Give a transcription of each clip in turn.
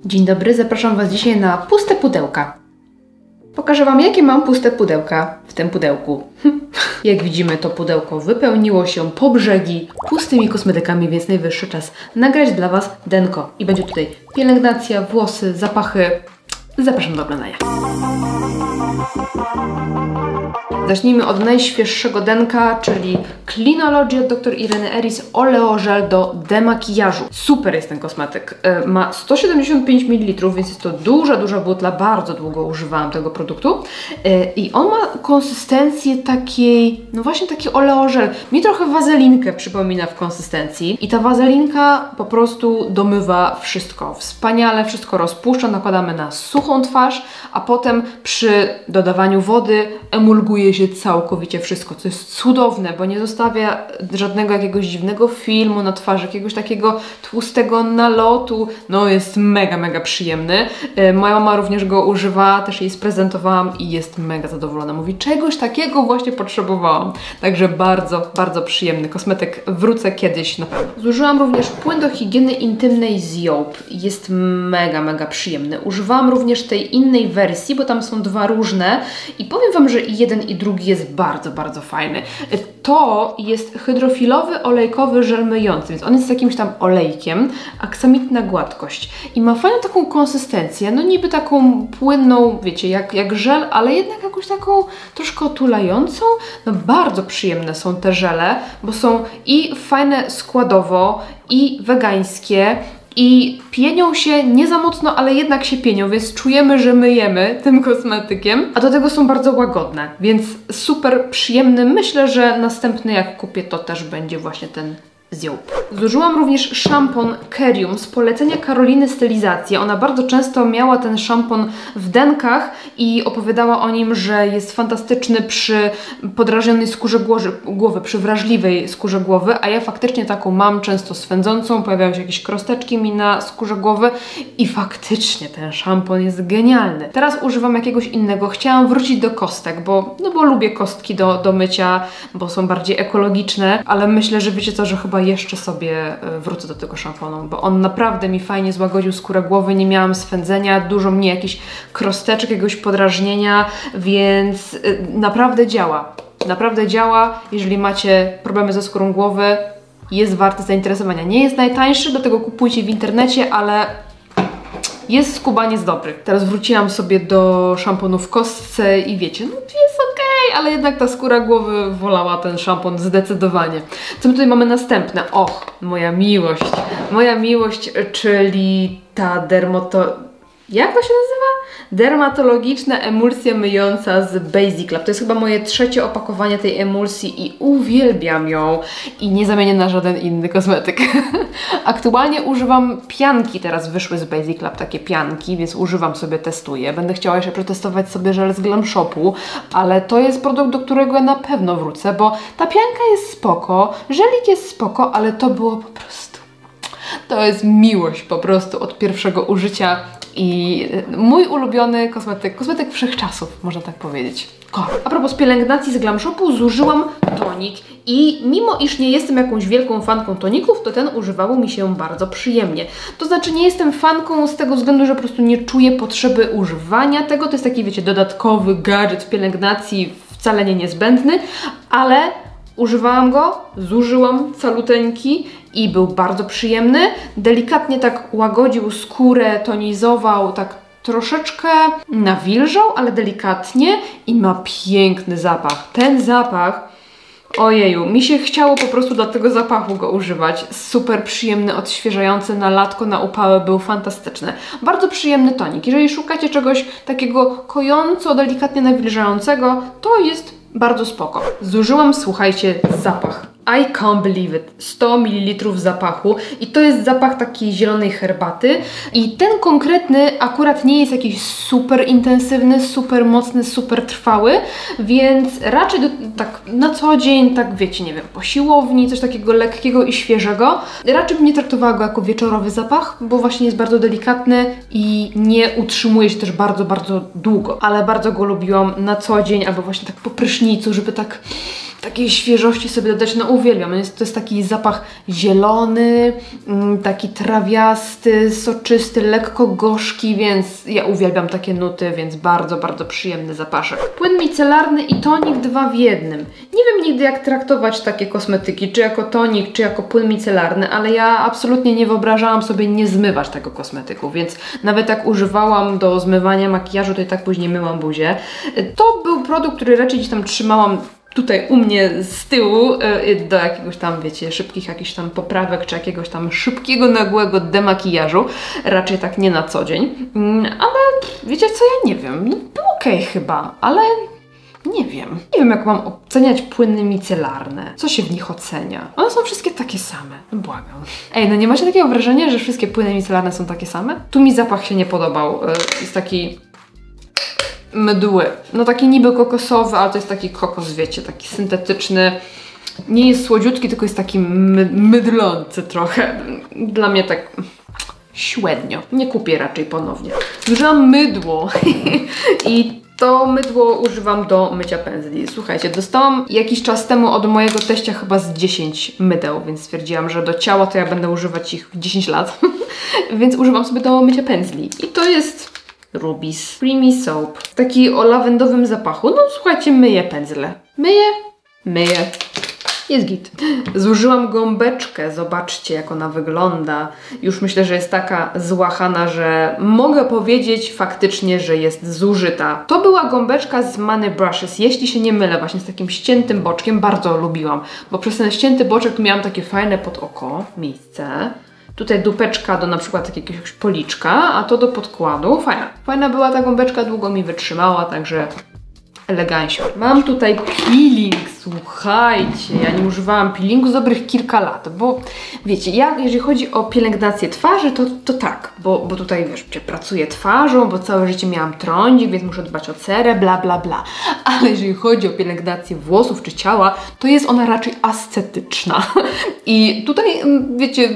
Dzień dobry, zapraszam Was dzisiaj na puste pudełka. Pokażę Wam, jakie mam puste pudełka w tym pudełku. Jak widzimy, to pudełko wypełniło się po brzegi pustymi kosmetykami, więc najwyższy czas nagrać dla Was denko. I będzie tutaj pielęgnacja, włosy, zapachy. Zapraszam do oglądania. Zacznijmy od najświeższego denka, czyli Clinology od dr Ireny Eris Oleo Gel do demakijażu. Super jest ten kosmetyk. Ma 175 ml, więc jest to duża butla. Bardzo długo używałam tego produktu. I on ma konsystencję takiej, no właśnie taki oleo gel. Mi trochę wazelinkę przypomina w konsystencji. I ta wazelinka po prostu domywa wszystko. Wspaniale wszystko rozpuszcza. Nakładamy na suchą twarz, a potem przy dodawaniu wody emulguje się całkowicie wszystko, co jest cudowne, bo nie zostawia żadnego jakiegoś dziwnego filmu na twarzy, jakiegoś takiego tłustego nalotu. No jest mega przyjemny. Moja mama również go używa, też jej sprezentowałam i jest mega zadowolona. Mówi, czegoś takiego właśnie potrzebowałam. Także bardzo przyjemny kosmetyk. Wrócę kiedyś na pewno. Zużyłam również płyn do higieny intymnej z Joop. Jest mega przyjemny. Używałam również tej innej wersji, bo tam są dwa różne i powiem Wam, że i jeden i drugi jest bardzo fajny. To jest hydrofilowy, olejkowy żel myjący, więc on jest jakimś tam olejkiem, aksamitna gładkość i ma fajną taką konsystencję, no niby taką płynną, wiecie, jak żel, ale jednak jakąś taką troszkę otulającą. No bardzo przyjemne są te żele, bo są i fajne składowo, i wegańskie, i pienią się nie za mocno, ale jednak się pienią, więc czujemy, że myjemy tym kosmetykiem, a do tego są bardzo łagodne, więc super przyjemny. Myślę, że następny jak kupię, to też będzie właśnie ten z Joop. Zużyłam również szampon Kerium z polecenia Karoliny Stylizacji. Ona bardzo często miała ten szampon w denkach i opowiadała o nim, że jest fantastyczny przy podrażnionej skórze głowy, przy wrażliwej skórze głowy, a ja faktycznie taką mam, często swędzącą, pojawiają się jakieś krosteczki mi na skórze głowy i faktycznie ten szampon jest genialny. Teraz używam jakiegoś innego. Chciałam wrócić do kostek, bo lubię kostki do mycia, bo są bardziej ekologiczne, ale myślę, że wiecie co, że chyba jeszcze sobie wrócę do tego szamponu, bo on naprawdę mi fajnie złagodził skórę głowy, nie miałam swędzenia, dużo mnie jakichś krosteczek, jakiegoś podrażnienia, więc naprawdę działa. Naprawdę działa. Jeżeli macie problemy ze skórą głowy, jest warty zainteresowania. Nie jest najtańszy, do tego kupujcie w internecie, ale jest skubaniec dobry. Teraz wróciłam sobie do szamponu w kostce i wiecie, no jest okej, ale jednak ta skóra głowy wolała ten szampon zdecydowanie. Co my tutaj mamy następne? Och, moja miłość. Moja miłość, czyli ta jak to się nazywa? Dermatologiczna emulsja myjąca z Basic Lab. To jest chyba moje trzecie opakowanie tej emulsji i uwielbiam ją i nie zamienię na żaden inny kosmetyk. Aktualnie używam pianki, teraz wyszły z Basic Lab takie pianki, więc używam sobie, testuję. Będę chciała jeszcze przetestować sobie żel z Glam Shopu, ale to jest produkt, do którego ja na pewno wrócę, bo ta pianka jest spoko, żelik jest spoko, ale to było po prostu... To jest miłość po prostu od pierwszego użycia. I mój ulubiony kosmetyk wszechczasów, można tak powiedzieć. A propos pielęgnacji z Glam Shopu, zużyłam tonik i mimo iż nie jestem jakąś wielką fanką toników, to ten używało mi się bardzo przyjemnie. To znaczy nie jestem fanką z tego względu, że po prostu nie czuję potrzeby używania tego. To jest taki, wiecie, dodatkowy gadżet w pielęgnacji, wcale nie niezbędny, ale używałam go, zużyłam caluteńki i był bardzo przyjemny. Delikatnie tak łagodził skórę, tonizował, tak troszeczkę nawilżał, ale delikatnie i ma piękny zapach. Ten zapach, ojeju, mi się chciało po prostu dla tego zapachu go używać. Super przyjemny, odświeżający na latko, na upały, był fantastyczny. Bardzo przyjemny tonik. Jeżeli szukacie czegoś takiego kojąco, delikatnie nawilżającego, to jest bardzo spoko. Zużyłam, słuchajcie, zapach. I can't believe it. 100 ml zapachu i to jest zapach takiej zielonej herbaty i ten konkretny akurat nie jest jakiś super intensywny, super mocny, super trwały, więc raczej tak na co dzień, tak wiecie, nie wiem, po siłowni, coś takiego lekkiego i świeżego. Raczej bym nie traktowała go jako wieczorowy zapach, bo właśnie jest bardzo delikatny i nie utrzymuje się też bardzo długo, ale bardzo go lubiłam na co dzień albo właśnie tak po prysznicu, żeby tak takiej świeżości sobie dodać, no uwielbiam. To jest taki zapach zielony, taki trawiasty, soczysty, lekko gorzki, więc ja uwielbiam takie nuty, więc bardzo, bardzo przyjemny zapaszek. Płyn micelarny i tonik 2 w 1. Nie wiem nigdy jak traktować takie kosmetyki, czy jako tonik, czy jako płyn micelarny, ale ja absolutnie nie wyobrażałam sobie nie zmywać tego kosmetyku, więc nawet jak używałam do zmywania makijażu, to i tak później myłam buzię. To był produkt, który raczej gdzieś tam trzymałam tutaj u mnie z tyłu do jakiegoś tam, wiecie, szybkich jakichś tam poprawek, czy jakiegoś tam szybkiego, nagłego demakijażu. Raczej tak nie na co dzień. Ale wiecie co, ja nie wiem. No, był okej chyba, ale nie wiem. Nie wiem, jak mam oceniać płyny micelarne. Co się w nich ocenia? One są wszystkie takie same. Błagam. Ej, no nie macie takiego wrażenia, że wszystkie płyny micelarne są takie same? Tu mi zapach się nie podobał. Jest taki mdły. No taki niby kokosowy, ale to jest taki kokos, wiecie, taki syntetyczny. Nie jest słodziutki, tylko jest taki mydlący trochę. Dla mnie tak średnio. Nie kupię raczej ponownie. Używam mydło i to mydło używam do mycia pędzli. Słuchajcie, dostałam jakiś czas temu od mojego teścia chyba z 10 mydeł, więc stwierdziłam, że do ciała to ja będę używać ich 10 lat. Więc używam sobie do mycia pędzli. I to jest Rubis Creamy Soap. Taki o lawendowym zapachu. No słuchajcie, myję pędzle. Myję. Jest git. Zużyłam gąbeczkę. Zobaczcie, jak ona wygląda. Już myślę, że jest taka złachana, że mogę powiedzieć faktycznie, że jest zużyta. To była gąbeczka z Money Brushes, jeśli się nie mylę, właśnie z takim ściętym boczkiem. Bardzo lubiłam, bo przez ten ścięty boczek tu miałam takie fajne pod oko miejsce. Tutaj dupeczka do na przykład jakiegoś policzka, a to do podkładu. Fajna. Fajna była ta gąbeczka, długo mi wytrzymała, także elegancio. Mam tutaj peeling, słuchajcie, ja nie używałam peelingu z dobrych kilka lat, bo wiecie, ja jeżeli chodzi o pielęgnację twarzy, to tak, bo tutaj wiesz, pracuję twarzą, bo całe życie miałam trądzik, więc muszę dbać o cerę, bla bla bla, ale jeżeli chodzi o pielęgnację włosów czy ciała, to jest ona raczej ascetyczna i tutaj wiecie,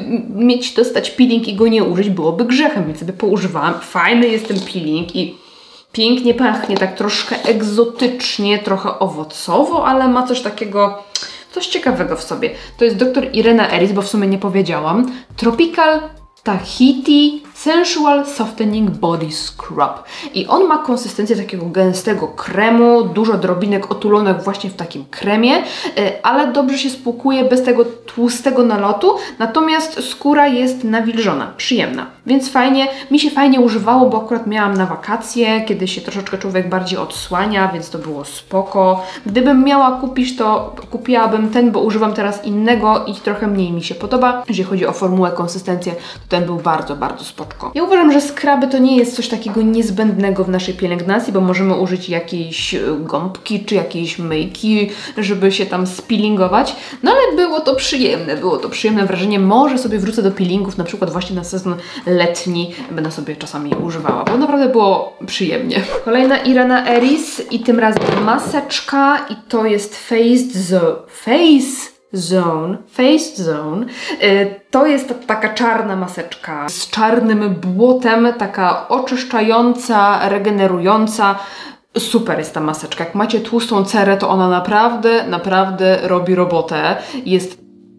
dostać peeling i go nie użyć byłoby grzechem, więc sobie poużywałam, fajny jest ten peeling i pięknie pachnie, tak troszkę egzotycznie, trochę owocowo, ale ma coś takiego, coś ciekawego w sobie. To jest dr Irena Eris, bo w sumie nie powiedziałam. Tropical Tahiti Sensual Softening Body Scrub. I on ma konsystencję takiego gęstego kremu, dużo drobinek otulonych właśnie w takim kremie, ale dobrze się spłukuje bez tego tłustego nalotu, natomiast skóra jest nawilżona, przyjemna. Więc fajnie, mi się fajnie używało, bo akurat miałam na wakacje, kiedy się troszeczkę człowiek bardziej odsłania, więc to było spoko. Gdybym miała kupić, to kupiłabym ten, bo używam teraz innego i trochę mniej mi się podoba. Jeżeli chodzi o formułę, konsystencję, to ten był bardzo, bardzo spoczko. Ja uważam, że skraby to nie jest coś takiego niezbędnego w naszej pielęgnacji, bo możemy użyć jakiejś gąbki czy jakiejś myjki, żeby się tam speelingować. No ale było to przyjemne wrażenie. Może sobie wrócę do peelingów, na przykład właśnie na sezon letni, będę sobie czasami używała, bo naprawdę było przyjemnie. Kolejna Irena Eris i tym razem maseczka i to jest Face Zone. To jest taka czarna maseczka z czarnym błotem, taka oczyszczająca, regenerująca. Super jest ta maseczka. Jak macie tłustą cerę, to ona naprawdę robi robotę. Jest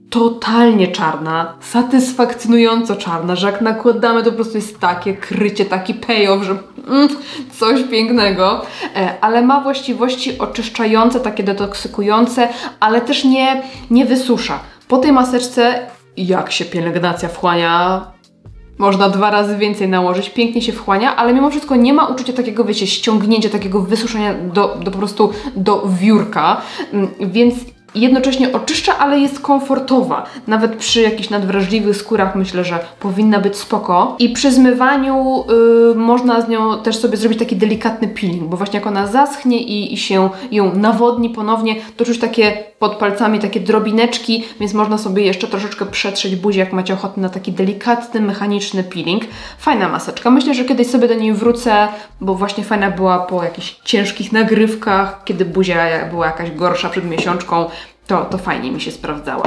totalnie czarna, satysfakcjonująco czarna, że jak nakładamy, to po prostu jest takie krycie, taki payoff, że coś pięknego, ale ma właściwości oczyszczające, takie detoksykujące, ale też nie wysusza. Po tej maseczce, jak się pielęgnacja wchłania, można 2 razy więcej nałożyć, pięknie się wchłania, ale mimo wszystko nie ma uczucia takiego, wiecie, ściągnięcia, takiego wysuszenia po prostu do wiórka, więc jednocześnie oczyszcza, ale jest komfortowa. Nawet przy jakichś nadwrażliwych skórach myślę, że powinna być spoko. I przy zmywaniu można z nią też sobie zrobić taki delikatny peeling, bo właśnie jak ona zaschnie i się ją nawodni ponownie, to czuć takie pod palcami takie drobineczki, więc można sobie jeszcze troszeczkę przetrzeć buzię, jak macie ochotę na taki delikatny, mechaniczny peeling. Fajna maseczka. Myślę, że kiedyś sobie do niej wrócę, bo właśnie fajna była po jakichś ciężkich nagrywkach, kiedy buzia była jakaś gorsza przed miesiączką. To fajnie mi się sprawdzało.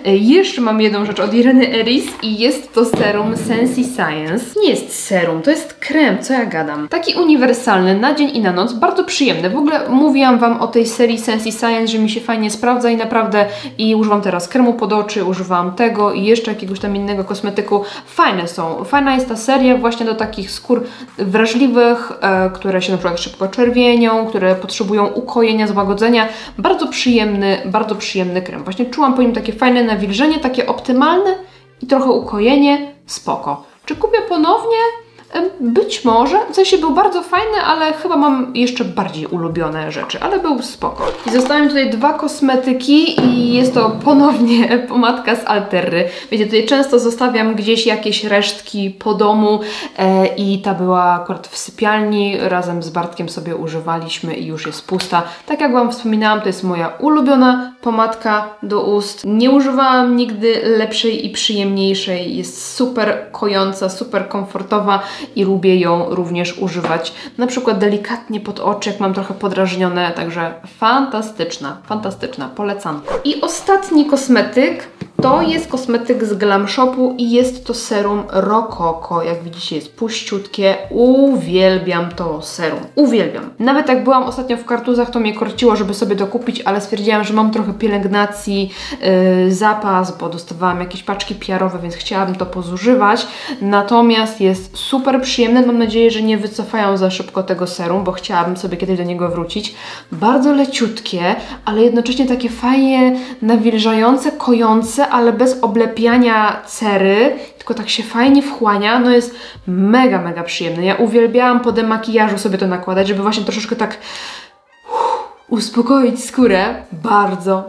Jeszcze mam jedną rzecz od Ireny Eris i jest to serum Sensi Science. Nie jest serum, to jest krem, co ja gadam. Taki uniwersalny, na dzień i na noc, bardzo przyjemny. W ogóle mówiłam Wam o tej serii Sensi Science, że mi się fajnie sprawdza i naprawdę używam teraz kremu pod oczy, używam tego i jeszcze jakiegoś tam innego kosmetyku. Fajne są. Fajna jest ta seria właśnie do takich skór wrażliwych, które się na przykład szybko czerwienią, które potrzebują ukojenia, złagodzenia. Bardzo przyjemny krem. Właśnie czułam po nim takie fajne nawilżenie, takie optymalne i trochę ukojenie. Spoko. Czy kupię ponownie? Być może. W sensie był bardzo fajny, ale chyba mam jeszcze bardziej ulubione rzeczy, ale był spoko. I zostały tutaj dwa kosmetyki i jest to ponownie pomadka z Alterry. Wiecie, tutaj często zostawiam gdzieś jakieś resztki po domu i ta była akurat w sypialni. Razem z Bartkiem sobie używaliśmy i już jest pusta. Tak jak Wam wspominałam, to jest moja ulubiona pomadka do ust. Nie używałam nigdy lepszej i przyjemniejszej. Jest super kojąca, super komfortowa i lubię ją również używać na przykład delikatnie pod oczy, jak mam trochę podrażnione, także fantastyczna, polecam. I ostatni kosmetyk to jest kosmetyk z Glam Shopu i jest to serum Rococo. Jak widzicie, jest puściutkie. Uwielbiam to serum. Uwielbiam. Nawet jak byłam ostatnio w Kartuzach, to mnie korciło, żeby sobie to kupić, ale stwierdziłam, że mam trochę pielęgnacji, zapas, bo dostawałam jakieś paczki PR-owe, więc chciałabym to pozużywać. Natomiast jest super przyjemne. Mam nadzieję, że nie wycofają za szybko tego serum, bo chciałabym sobie kiedyś do niego wrócić. Bardzo leciutkie, ale jednocześnie takie fajnie nawilżające, kojące, ale bez oblepiania cery, tylko tak się fajnie wchłania. No jest mega przyjemne. Ja uwielbiałam po demakijażu sobie to nakładać, żeby właśnie troszeczkę tak uspokoić skórę.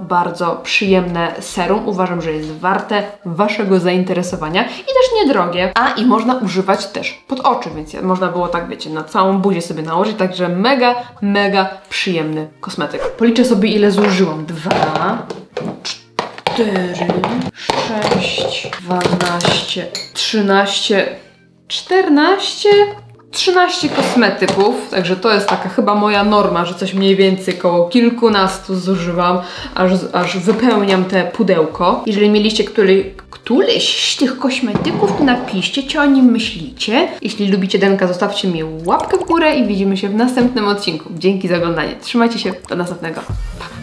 Bardzo przyjemne serum. Uważam, że jest warte Waszego zainteresowania i też niedrogie. I można używać też pod oczy, więc można było tak, wiecie, na całą buzię sobie nałożyć, także mega przyjemny kosmetyk. Policzę sobie, ile zużyłam. 2, 4, 6, 12, 13, 14... 13 kosmetyków, także to jest taka chyba moja norma, że coś mniej więcej koło kilkunastu zużywam, aż wypełniam te pudełko. Jeżeli mieliście któryś z tych kosmetyków, to napiszcie, co o nim myślicie. Jeśli lubicie Denka, zostawcie mi łapkę w górę i widzimy się w następnym odcinku. Dzięki za oglądanie. Trzymajcie się, do następnego. Pa!